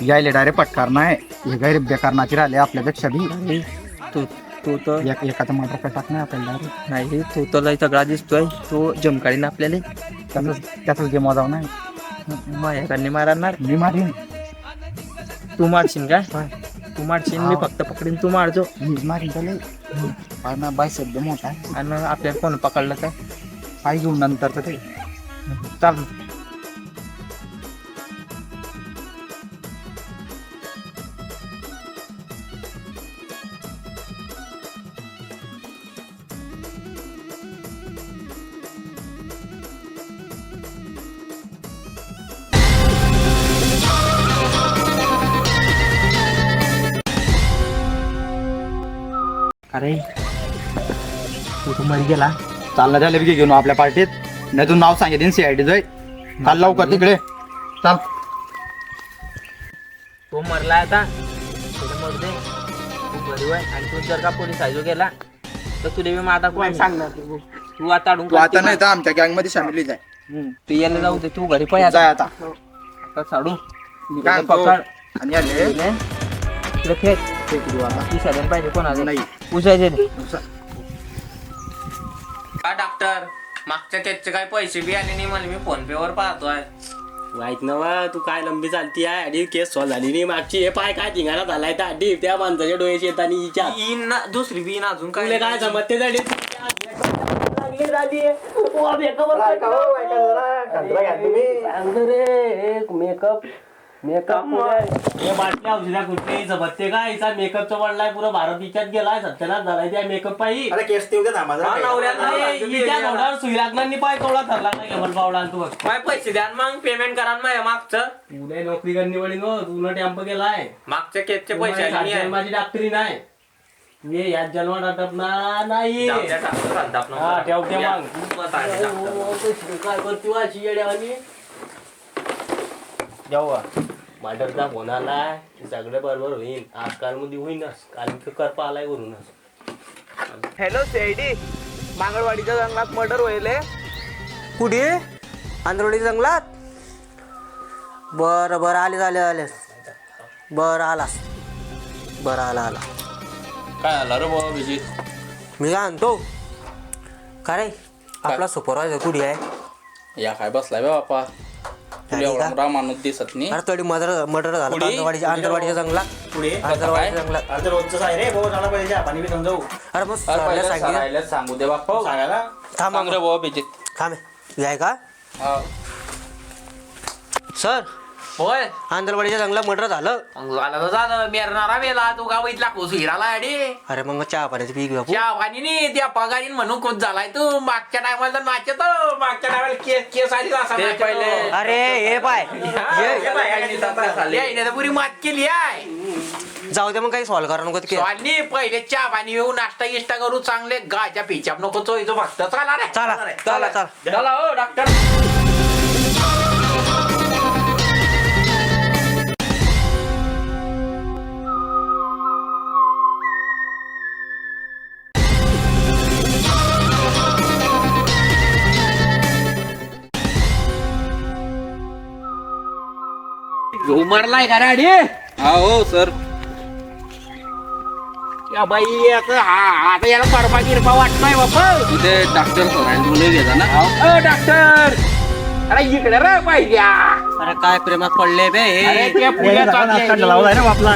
यायले डायरेक्ट पटकार नाही हे गैर बेकारनाची राहिले आपल्यापेक्षा बी. तू तू तर एखादा मर्डर टाक नाही आपल्याला direct. नाही, तू तर लय तगडा दिसतोय. तो जमकाळीन आपल्याला. त्यातच गेम वाजाव नाही. माझ्याकडे मारणार. मी मारीन. तू मारशील काय? होय. तू मारशील, मी फक्त पकडीन, तू मारजो. मीच मारीन त्याला. बाय सध्या मोठा आहे. आणि आपल्याला कोण पकडलं काय? पाय घेऊन नंतर ते चाल. अरे तू तू मध्ये गेला. चालला त्याला बी घेऊन आपल्या पार्टीत. नाही तू नाव सांगितलं CID जाय. चाल लवकर तिकडे चाल. तो मरला आता, त्याला मरू दे. तू बरी होय. आणि तू जर का पोलीस आयजो गेला तर तुला मी माझा कोण सांगणार. तू आता अडून तू आता नाही तर आमच्या गँग मध्ये सामील जाय. तू यायला जाऊ दे. तू घरी पण जाय आता. साडू काय पकड आणि आले तुला खेळ. तू साधन पाहिजे कोणाला नाही पुसायचे. डॉक्टर मागच्या केसचे काय पैसे बी आले नाही मला. मी फोन पे वर पाहतोय. वाईट नवा तू काय लंबी चालती आहे. आणि केस सॉल्व झाली नाही मागची. हे पाय काय धिंगाणा झालाय तर आधी त्या माणसाच्या डोळ्याची येत आणि हिच्या दुसरी बी अजून तुला काय जमत ते झाली मेकअप मेकअप बाटल्या औषधा कुठे जमते का हिचा मेकअपचा वाढलाय पुरा भारत हिच्यात गेलाय. सत्यानाश झालाय त्या मेकअप पायी. केस ते नवऱ्यावर सुई लागणार नाही. पाय कवळा ठरला नाही केवळ पावडा तू काय पैसे द्या मग पेमेंट करा माझ्या मागचं. तुला नोकरी करणी वळी नो तुला टॅम्प केलाय. मागच्या केसचे पैसे आले नाही. माझी डॉक्टरी नाही. ये यात जन्मात अटपणार नाही. ठेवते मग काय करते अशी येड्यावानी. जेव्हा मर्डरचा फोन आलाय सगळे बरोबर होईल. आजकाल मध्ये होईनच कारण की करपा आलाय करूनच. हॅलो CID, मांगळवाडीच्या जंगलात मर्डर व्हायले. कुठे? आंधरवाडीच्या जंगलात. बरं बरं आले आले. बरं आलास. बरं आला. काय आला रे बाबा विजित? मी काय आणतो का रे आपला सुपरवायझर कुठे आहे? या काय बसलाय बापा. तुला माणूस दिसत नाही. अरे थोडी मर्डर झाला आंधरवाडीच्या जंगलात. आंधरवाडीच्या जंगलात. अरे मग सांगू दे बाप्पा. थांब रे बाबा विजित. थांब आहे का सर? होय, आंधरवाडीच्या जंगलात मर्डर झालं. झालं मेरणारा मेला. तू का बघितला हिराला अडी. अरे मग चहा पाण्याची पीक चहा पाणी नाही त्या पगारीन म्हणून खुश झालाय तू. मागच्या टायमाला तर नाचत. मागच्या टायमाला केस आली पहिले. अरे हे पाय पुरी मात केली आहे. जाऊ दे मग काही सॉल्व करा नको. पहिले चहा पाणी येऊ नाश्ता गिष्टा करू चांगले. गाच्या पिच्या नको चोईचो फक्त. चला रे चला चला चला चला हो डॉक्टर. मारलाय का राडी? हा हो सर. या बाई आता याला परपा गिरपा वाटतोय बापा. तिथे डॉक्टर बोलू घेता ना. डॉक्टर अरे इकडे रे पाहिजे. अरे काय प्रेमात पडले बे. ना आपला.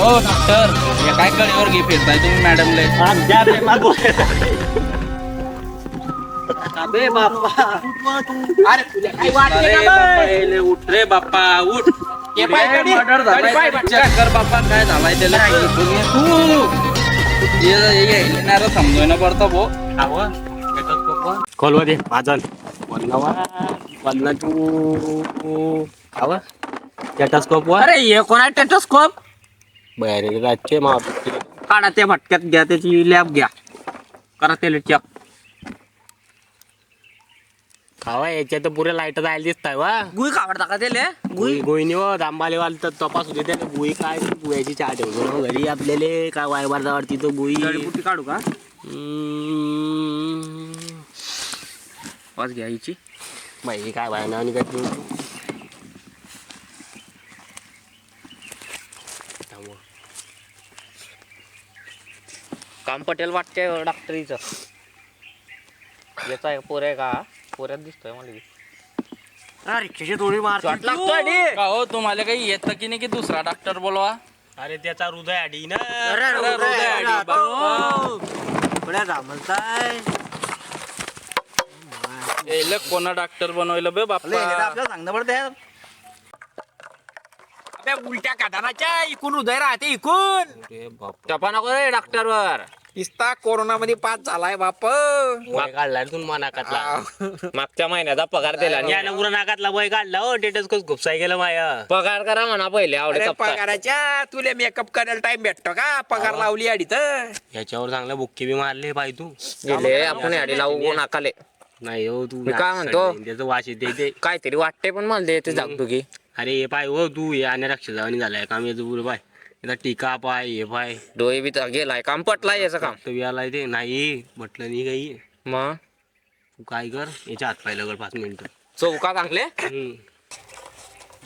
हो डॉक्टर या काय कडेवर घे फिरताय तुम्ही मॅडमले. अबे बाप्पा. अरे तुला काय वाटले? उठ रे बाप्पा उठ. मर्डर कर बाप्पा काय झालाय त्याला. तू समजोय ना पडतो भो. खोलवा दे माझं बोलला तू आवा टेटस्कोप वर. अरे हे कोणा टेटस्कोप? बरे रातचे मा काढा त्या भटक्यात घ्या. त्याची लॅब घ्या. करा त्याला चेक. खावा याच्या तर पुरे लाईट जायला दिसताय वा. गुई काढता का त्याला? गुई गोईनी व दांबालेवाल तर तपास होते त्याने गुई काय गुयाची चहा ठेवतो घरी आपल्याला काय वायबार जावरती तो गुई. जडीबुटी काढू का? वाज घ्यायची बाई काय वाय ना आणि काय काम पटेल वाटतंय डॉक्टरीचं. याचा आहे पोऱ्या का पोऱ्यात दिसतोय मला रिक्षाची थोडी मार शॉट लागतोय रे. का हो तुम्हाला काही येतं की नाही की दुसरा डॉक्टर बोलवा. अरे त्याचा हृदय आडी ना कोणा डॉक्टर बनवायला बे बाप्पा. आपल्याला सांगणं पडतं. उलट्या काढानाच्या इकून उदय राहते इकून टपा नको रे डॉक्टरवर. किस्ता कोरोना मध्ये पास झालाय बाप. काढला रे तुम्ही नाकातला मागच्या महिन्याचा पगार दिला नाही. यानं पुरा नाकातला बॉय काढला हो टेटस कस खुपसाय गेलं माया. पगार करा म्हणा पहिले आवडे पगाराच्या तुला मेकअप करायला टाइम भेटतो का पगार लावली आडी तर याच्यावर चांगलं बुक्की बी मारले पाय तू गेले आपण आडी लावू नाकाले. नाही हो तू मी काय म्हणतो? त्याचं वास येते ते काहीतरी वाटते पण मला ते जागतो की अरे हे पाय हो तू हे आणि रक्षाजावानी झालाय काम याचं पुरं पाय याचा टीका पाय हे पाय डोळे बी तर गेलाय काम पटलाय याचं काम. तर आलाय ते नाही म्हटलं नाही काही मग तू काय कर याच्या हात पाय लगड 5 मिनिटं. चौका चांगले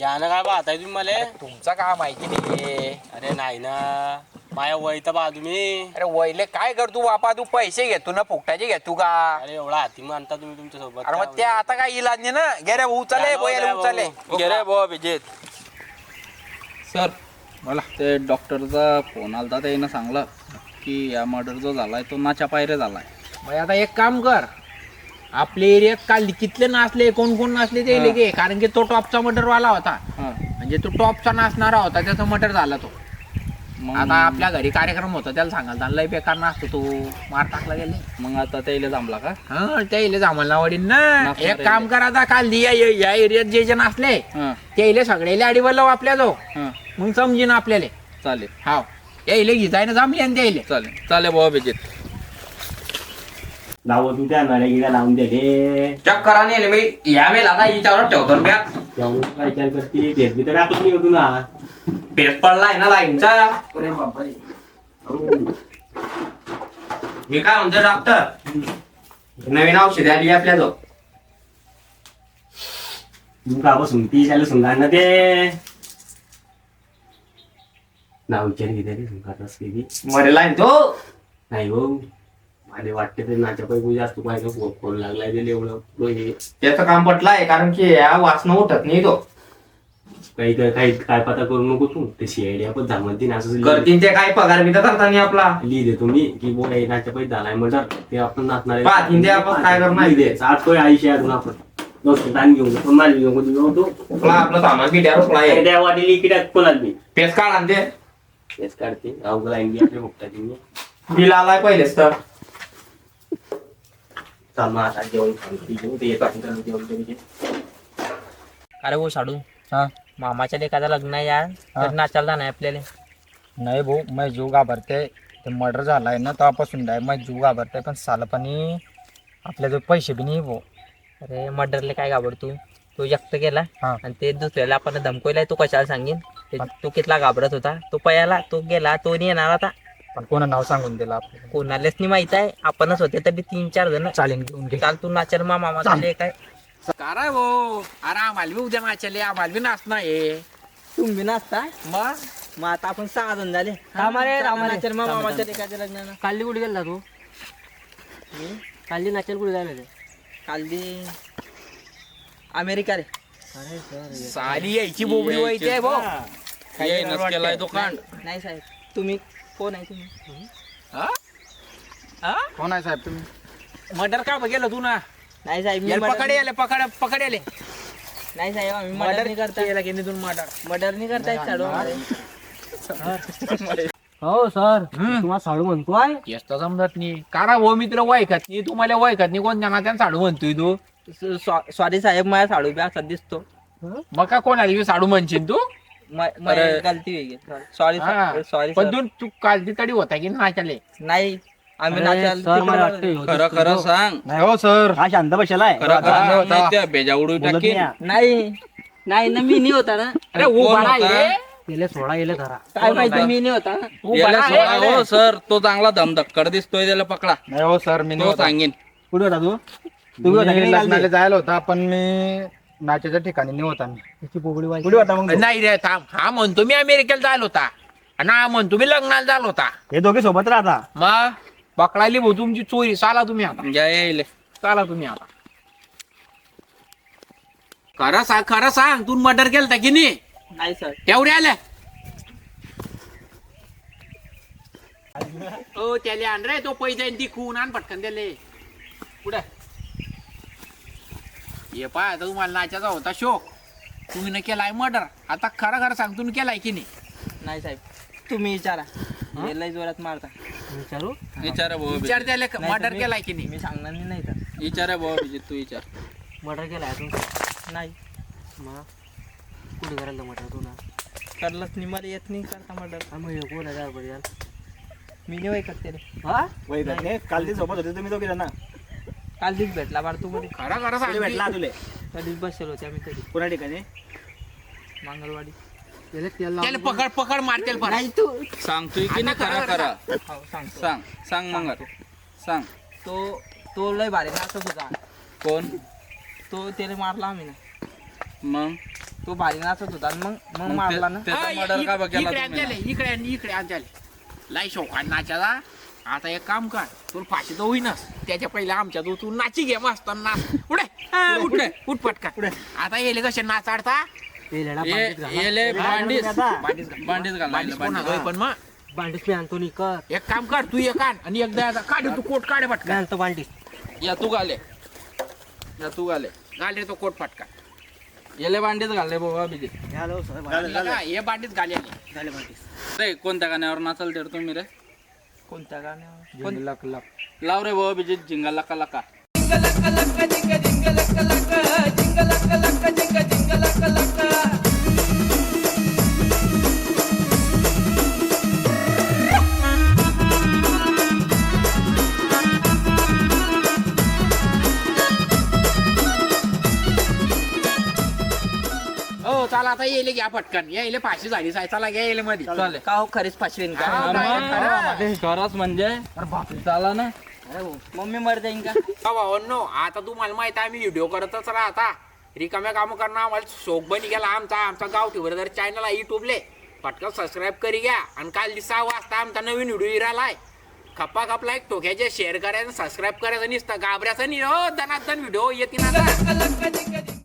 यानं काय पाहताय तुम्ही मला तुमचा काय माहिती नाही. अरे नाही ना माया वय तर पहा तुम्ही. अरे वैले काय करतो बापा तू पैसे घेतो ना फुकटाचे घेतो का. अरे एवढा हाती मानता तुम्ही तुमच्या सोबत अरे मग त्या आता काय इलाज नाही ना. गेरे उचले बोयाला उचले गेरे भाऊ अभिजित सर मला ते डॉक्टरचा फोन आलता त्यानं सांगलं की या मर्डर जो झालाय तो नाच्या पायरे झालाय. मग आता एक काम कर आपल्या एरियात काल कितले नाचले कोण कोण नाचले ते लगे कारण की तो टॉपचा मर्डर वाला होता. म्हणजे तो टॉपचा नाचणारा होता त्याचा मर्डर झाला तो. आता आपल्या घरी कार्यक्रम होता त्याला सांगाल लय बेकार नाचतो तो मार टाकला गेले. मग आता त्याला जमला का. हा त्याला जांभळला वडील ना. एक काम करा आता काल या एरियात जे जे नाचले त्याला सगळ्याला आडी बोलव आपल्या जो मग समजीन आपल्याला. चालेल हा यायला घिजायला जमले आणि त्याला चालेल चालेल भाऊ अभिजित. लाव तू त्या नळ्या गिळ्या लावून दे रे चक्कर नाही मी या वेळेला आता हिच्यावर ठेवतो काय विचार करते भेट बी तर आपण नाही होतो ना पेट पडलाय ना लाईनचा. मी काय म्हणतो डॉक्टर नवीन औषध आली आपल्या जो तू का बसून ती चालू सुंगार ना ते नाव विचार घेते रे सुंगार मरेला तो नाही हो मला वाटते ते नाच्या पैकी जास्त पाहिजे फोन लागलाय ते एवढं हे त्याचं काम पटलाय कारण की या वासना उठत नाही तो. काही काही काय पता करू नको तू ते सीआयडी आपण झामती ना असं करतीन ते काय पगार बी तर करता नाही आपला. लिहि देतो मी की बोला नाच्या पैसे झालाय मटर ते आपण नाचणार पाहतीन ते आपण काय करणार दे आज तो आयुष्य अजून आपण टाइम घेऊन पण माल घेऊन तो आपलं सामान बी द्या रोखला त्या वाटेली किड्यात कोणाला मी पेस काढ आणि ते तेच काढते अवघड आहे मी आपल्या मुक्ताची बिल आलाय पहिलेच तर चालणार आता जेवण खाऊन ते येतात जेवण. अरे वो साडू हा मामाच्या लेकाचं लग्न आहे यार तर नाचायला नाही आपल्याला. नाही भाऊ मैं जीव घाबरते ते मर्डर झालाय ना तेव्हापासून आहे मैं जीव घाबरते पण सालपणी आपल्या जो पैसे बी नाही भाऊ. अरे मर्डरले काय घाबरतो तो एकटं गेला हा. आणि ते दुसऱ्याला आपण धमकवलाय तो कशाला सांगेन तो कितला घाबरत होता तो पयाला तो गेला तो नाही येणार आता. पण कोणा नाव सांगून दिलं आपल्याला कोणालाच नाही माहित आहे आपणच होते तरी 3-4 जण चालेल घेऊन घे. चाल तू नाचल मामा काय काय भाऊ अरे आम्हाला बी उद्या नाचले आम्हाला बी नाचणं आहे. तुम्ही बी नाचता मग आता आपण 6 जण झाले नाचल मामाच्या लेकाच्या लग्नानं. कालली कुठे गेला तू कालली नाचल कुठे जायला ते कालदी अमेरिका रे अरे सर साली यायची बोबडी व्हायची आहे भाऊ. येईनच केलाय तो कांड. नाही साहेब तुम्ही कोण आहे तुम्ही कोण आहे साहेब तुम्ही मर्डर का गेलो तू ना नाही साहेब मी याला मर्डर पकडे आले पकड आले नाही साहेब आम्ही मर्डर नाही करता याला केली तुम्ही मर्डर मर्डर नाही करताय साडू हो सर तुम्हाला साडू म्हणतो आहे येस तर समजत नाही कारण वो मित्र वैकत नाही तुम्हाला वैकत नाही कोण जाणार त्यानं साडू म्हणतोय तू. सॉरी साहेब माझ्या साडू बी असा दिसतो मग का कोण आली साडू म्हणशील तू. गलती वेगळी सॉरी हा. सॉरी पण तू कालची तडी होता की नाचाले नाही आम्ही नाचायला खरं खरं सांग. नाही हो सर हा शांत बसलाय खरं खरं सांग, नाही त्या बेजा उडू टाकीन. नाही नाही ना मी नाही होता ना अरे वो कोण बडा होता? आहे. गेले सोडा गेले घरा काय माहिती मी नाही होता ना वो याला बडा सोडा आहे. हो सर तो चांगला दमदक्कड दिसतोय त्याला पकडा. नाही हो सर मी तो सांगेन. कुठे होता तू मी लग्नाला जायला होता पण मी नाच्याच्या ठिकाणी नाही होता मी. त्याची बोबडी वाईट कुठे होता मग नाही रे थांब हा म्हणतो मी अमेरिकेला जायला होता आणि हा म्हणतो मी लग्नाला जायला होता. हे दोघे सोबत राहता मग पकडायली भाऊ तुमची चोरी. चाला तुम्ही आता, या येईल चाला तुम्ही आता. खरं सांग तू मर्डर केलता की नाही? नाही सर. एवढे आल्या ओ त्याले आण रे, तो पैसे ती खून आण पटकन त्याले. पुढे ये पाय, आता तुम्हाला नाचायचा होता शोक, तुम्ही न केलाय मर्डर. आता खरं सांग तुम्ही केलाय की नाही? नाही साहेब, तुम्ही विचारा. लय जोरात मारता. विचारू? विचारा भाऊ विचार त्याले मर्डर केलाय की नाही? मी सांगणार नाही तर. विचारा भाऊ अभिजित, तू विचार. मर्डर केला अजून नाही. मग कुठे करायला मर्डर तुला? करलंच नाही, मला येत नाही करता मर्डर. मग कोण आहे बरं? मी नाही करते रे. हा काल ती सोबत होते तुम्ही दोघे जण. काल दिस भेटला बार तू मध्ये. खरं सांग. भेटला तुले कधीच बसलो होते आम्ही कधी कोणा ठिकाणी? मंगळवाडी. त्याला पकड मारतेल पण. नाही तू. सांगतोय की नाही खरा खरा? हो सांगतो. सांग मग सांग. तो लय भारी नाचत होता. कोण? तो त्याला मारला आम्ही ना. मग तो भारी नाचत होता आणि मग मारला ना. त्याचा मर्डर का बघायला इकडे तुम्ही ना? इकडे आण त्याले. लाई शोकान नाचायला. आता एक काम कर, तुला फाशी तर होईनच, त्याच्या पहिले आमच्या तू नाची घे मस्त नाच. पुढे उठ पटका. आता येले कसे नाचाडता येले बांडीस घालायला पण मग बांडीस मी आणतो नी कर. एक काम कर, तू एक आण आणि एकदा काढ, तू कोट काढे मी पटका. आणतो बांडीस. या तू घाले घाल रे तो कोट पटका. येले बांडीच घालले भाऊ अभिजित. हे बांडीच घाले. रे कोणत्या गाण्यावर नाचल तर तुम्ही रे? कोणत्या गाण्यावर? लक लक. लाव रे भाऊ अभिजित झिंगा लका लका. हो चला आता येले घ्या पटकन. यायले फाशी झाली साय. चला घ्या येले मध्ये. चालेल. का हो खरेच फाशवीन का? खरंच म्हणजे चाला ना. मम्मी मर जाईन का? भावांनो, आता तुम्हाला माहित आहे आम्ही व्हिडिओ करतच राहता. रिकाम्या काम करणं आम्हाला शोक बनी गेला. आमचा गावठी बरोबर चॅनल आहे युट्यूबले. पटकन सबस्क्राईब करी घ्या. आणि काल 6 वाजता आमचा नवीन व्हिडिओ इरालाय. खप्पा खपला एक टोक्याचे शेअर करायचं, सबस्क्राईब करायचं, नुसतं घाबऱ्याचं नाही हो. दनादन व्हिडिओ येतील आता.